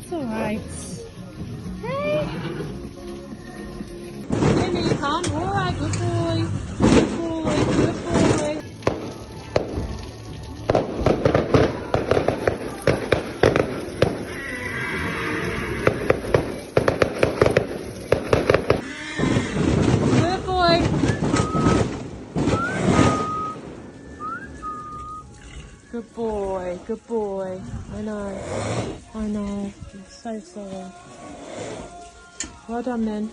It's alright. Hey! Jimmy, come. Alright, good boy. Good boy, good boy. Good boy. Good boy, good boy. I know. I'm so sorry. Well done then.